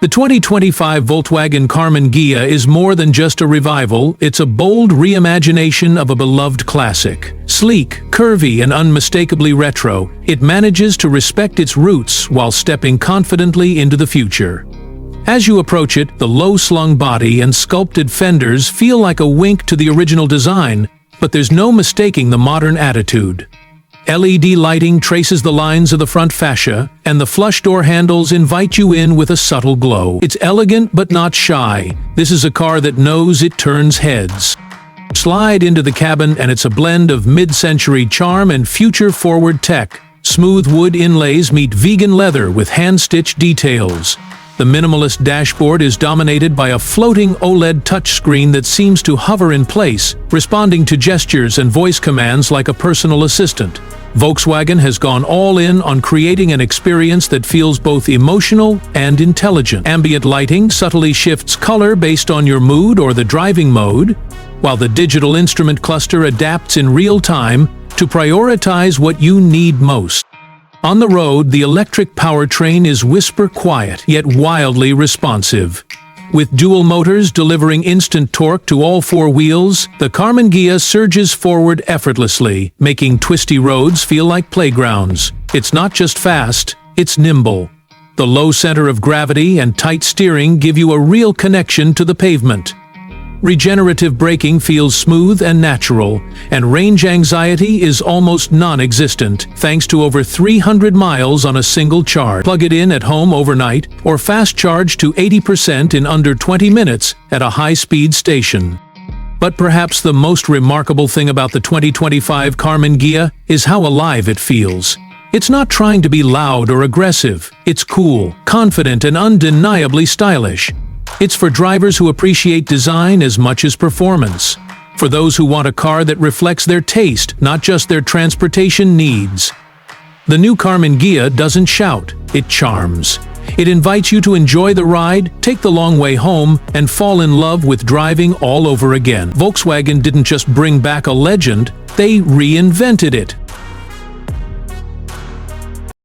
The 2025 Volkswagen Karmann Ghia is more than just a revival, it's a bold reimagination of a beloved classic. Sleek, curvy, and unmistakably retro, it manages to respect its roots while stepping confidently into the future. As you approach it, the low-slung body and sculpted fenders feel like a wink to the original design, but there's no mistaking the modern attitude. LED lighting traces the lines of the front fascia, and the flush door handles invite you in with a subtle glow. It's elegant but not shy. This is a car that knows it turns heads. Slide into the cabin and it's a blend of mid-century charm and future-forward tech. Smooth wood inlays meet vegan leather with hand-stitched details. The minimalist dashboard is dominated by a floating OLED touchscreen that seems to hover in place, responding to gestures and voice commands like a personal assistant. Volkswagen has gone all in on creating an experience that feels both emotional and intelligent. Ambient lighting subtly shifts color based on your mood or the driving mode, while the digital instrument cluster adapts in real time to prioritize what you need most. On the road, the electric powertrain is whisper-quiet, yet wildly responsive. With dual motors delivering instant torque to all four wheels, the Karmann Ghia surges forward effortlessly, making twisty roads feel like playgrounds. It's not just fast, it's nimble. The low center of gravity and tight steering give you a real connection to the pavement. Regenerative braking feels smooth and natural, and range anxiety is almost non-existent thanks to over 300 miles on a single charge. Plug it in at home overnight or fast charge to 80% in under 20 minutes at a high-speed station. But perhaps the most remarkable thing about the 2025 Karmann Ghia is how alive it feels. It's not trying to be loud or aggressive. It's cool, confident, and undeniably stylish. It's for drivers who appreciate design as much as performance. For those who want a car that reflects their taste, not just their transportation needs. The new Karmann Ghia doesn't shout, it charms. It invites you to enjoy the ride, take the long way home, and fall in love with driving all over again. Volkswagen didn't just bring back a legend, they reinvented it.